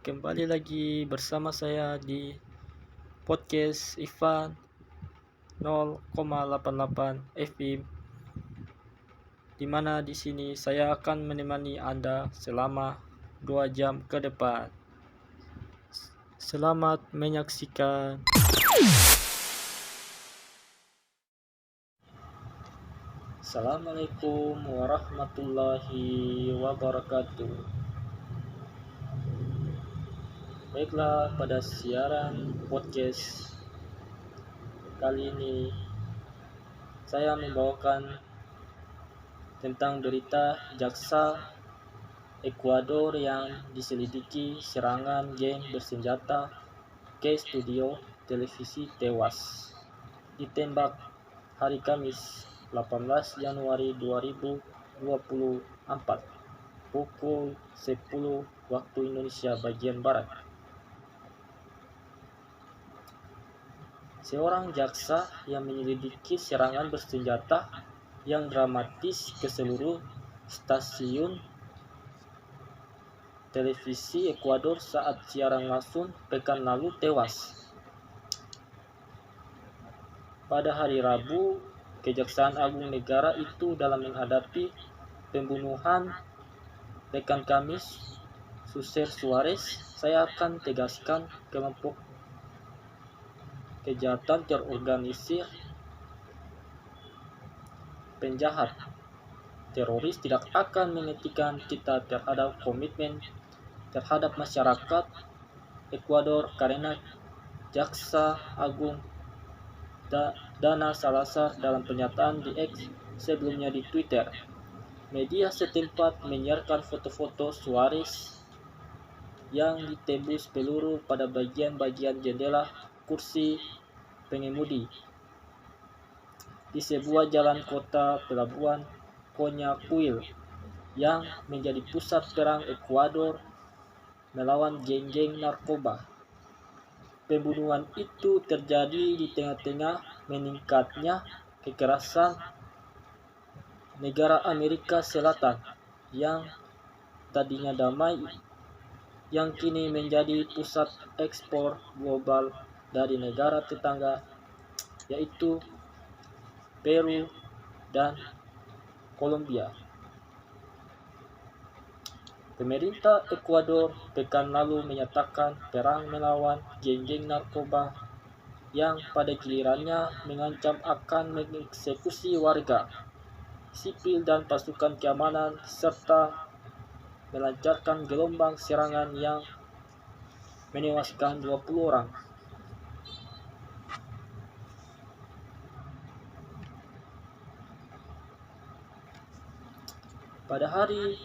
kembali lagi bersama saya di podcast Ivan 0,88 FM, di mana di sini saya akan menemani Anda selama 2 jam ke depan. Selamat menyaksikan. Assalamualaikum warahmatullahi wabarakatuh. Baiklah, pada siaran podcast kali ini saya membawakan tentang berita jaksa Ekuador yang diselidiki serangan geng bersenjata ke studio televisi tewas ditembak hari Kamis 18 Januari 2024 pukul 10 waktu Indonesia bagian Barat. Seorang jaksa yang menyelidiki serangan bersenjata yang dramatis ke seluruh stasiun televisi Ekuador saat siaran langsung pekan lalu tewas. Pada hari Rabu, Kejaksaan Agung Negara itu dalam menghadapi pembunuhan rekan Kamis, Suser Suarez. Saya akan tegaskan kelompok kejahatan terorganisir penjahat teroris tidak akan menghentikan kita terhadap komitmen terhadap masyarakat Ekuador, karena Jaksa Agung Dana Salazar dalam pernyataan di X, sebelumnya di Twitter. Media setempat menyiarkan foto-foto Suarez yang ditembus peluru pada bagian-bagian jendela kursi pengemudi di sebuah jalan kota pelabuhan Coñacuil yang menjadi pusat perang Ekuador melawan geng-geng narkoba. Pembunuhan itu terjadi di tengah-tengah meningkatnya kekerasan negara Amerika Selatan yang tadinya damai, yang kini menjadi pusat ekspor global dari negara tetangga, yaitu Peru dan Kolombia. Pemerintah Ekuador pekan lalu menyatakan perang melawan geng-geng narkoba yang pada gilirannya mengancam akan mengeksekusi warga sipil dan pasukan keamanan serta melancarkan gelombang serangan yang menewaskan 20 orang. Pada hari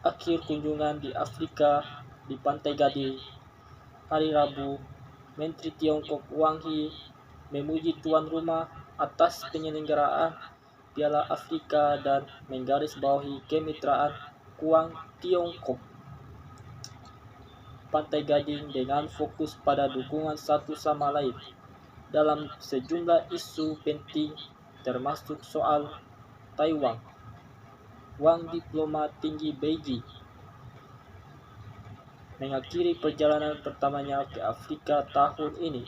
akhir kunjungan di Afrika di Pantai Gading, hari Rabu, Menteri Tiongkok Wang Yi memuji tuan rumah atas penyelenggaraan Piala Afrika dan menggarisbawahi kemitraan Kuang-Tiongkok Pantai Gading dengan fokus pada dukungan satu sama lain dalam sejumlah isu penting termasuk soal Taiwan. Wang, diplomat tinggi Beijing, mengakhiri perjalanan pertamanya ke Afrika tahun ini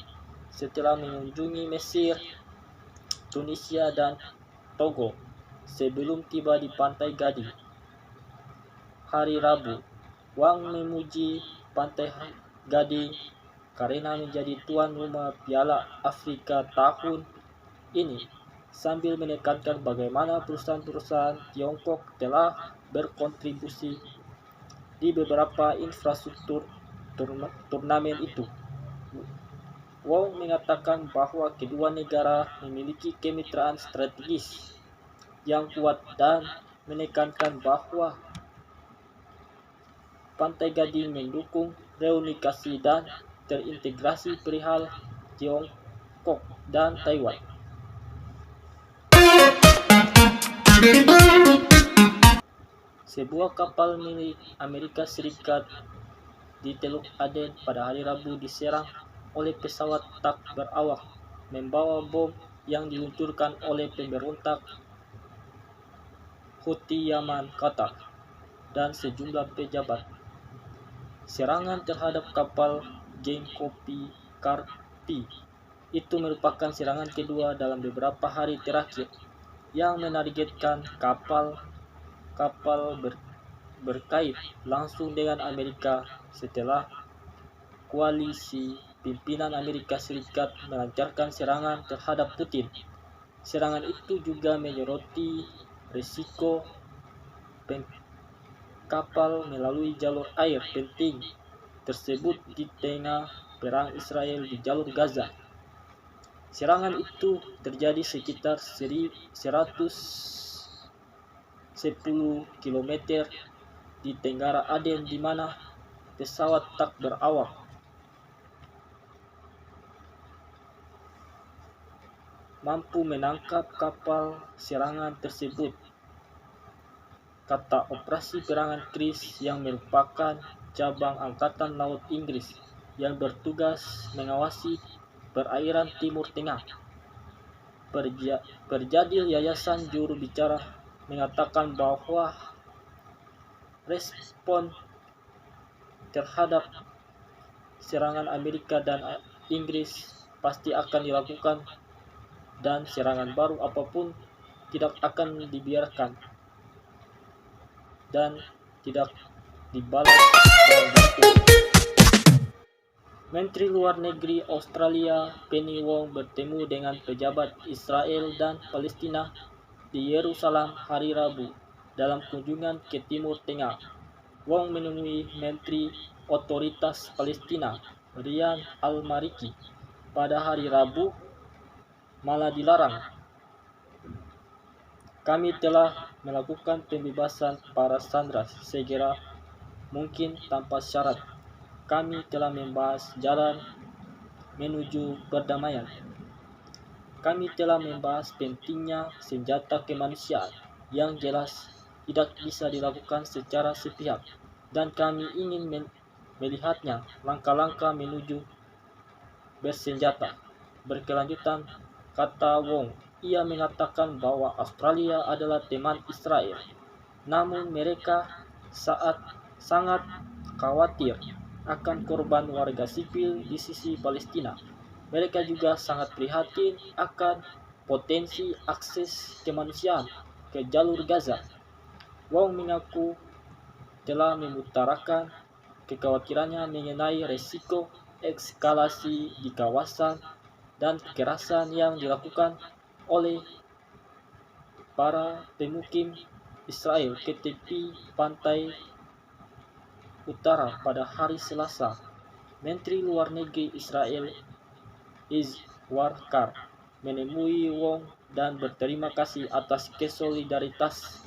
setelah mengunjungi Mesir, Tunisia, dan Togo sebelum tiba di Pantai Gading. Hari Rabu, Wang memuji Pantai Gading karena menjadi tuan rumah Piala Afrika tahun ini, sambil menekankan bagaimana perusahaan-perusahaan Tiongkok telah berkontribusi di beberapa infrastruktur turnamen itu. Wang mengatakan bahwa kedua negara memiliki kemitraan strategis yang kuat dan menekankan bahwa Pantai Gading mendukung reunikasi dan terintegrasi perihal Tiongkok dan Taiwan. Sebuah kapal milik Amerika Serikat di Teluk Aden pada hari Rabu diserang oleh pesawat tak berawak membawa bom yang diluncurkan oleh pemberontak Houthi Yaman, Qatar, dan sejumlah pejabat. Serangan terhadap kapal geng kopi Karpi itu merupakan serangan kedua dalam beberapa hari terakhir yang menargetkan kapal berkait langsung dengan Amerika setelah koalisi pimpinan Amerika Serikat melancarkan serangan terhadap Putin. Serangan itu juga menyoroti risiko kapal melalui jalur air penting tersebut di tengah perang Israel di jalur Gaza. Serangan itu terjadi sekitar 110 km di Tenggara Aden di mana pesawat tak berawak mampu menangkap kapal serangan tersebut, kata Operasi Perangan Chris yang merupakan cabang Angkatan Laut Inggris yang bertugas mengawasi perairan Timur Tengah. Perjadil Yayasan Juru Bicara mengatakan bahwa respon terhadap serangan Amerika dan Inggris pasti akan dilakukan dan serangan baru apapun tidak akan dibiarkan dan tidak dibalas dengan dukung. Menteri Luar Negeri Australia Penny Wong bertemu dengan pejabat Israel dan Palestina di Yerusalem hari Rabu dalam kunjungan ke Timur Tengah. Wong menemui Menteri Otoritas Palestina Riyad Al-Maliki pada hari Rabu, malah dilarang. Kami telah melakukan pembebasan para sandera segera mungkin tanpa syarat. Kami telah membahas jalan menuju perdamaian. Kami telah membahas pentingnya senjata kemanusiaan yang jelas tidak bisa dilakukan secara sepihak, dan kami ingin melihatnya langkah-langkah menuju bersenjata berkelanjutan, kata Wong. Ia mengatakan bahwa Australia adalah teman Israel, namun mereka sangat khawatir akan korban warga sipil di sisi Palestina. Mereka juga sangat prihatin akan potensi akses kemanusiaan ke jalur Gaza. Wong mengaku telah mengutarakan kekhawatirannya mengenai resiko eskalasi di kawasan dan kekerasan yang dilakukan oleh para pemukim Israel ke tepi pantai utara pada hari Selasa. Menteri Luar Negeri Israel Izwar Kar menemui Wong dan berterima kasih atas kesolidaritas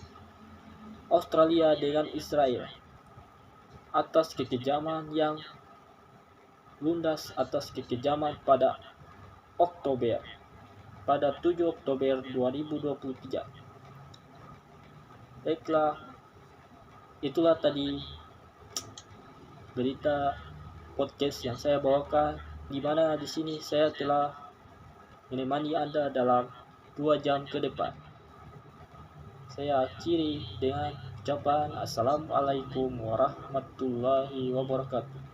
Australia dengan Israel atas kekejaman yang lundas atas kekejaman pada 7 Oktober 2023. Baiklah, itulah tadi berita podcast yang saya bawakan, di mana di sini saya telah menemani Anda dalam 2 jam ke depan. Saya akhiri dengan ucapan Assalamualaikum warahmatullahi wabarakatuh.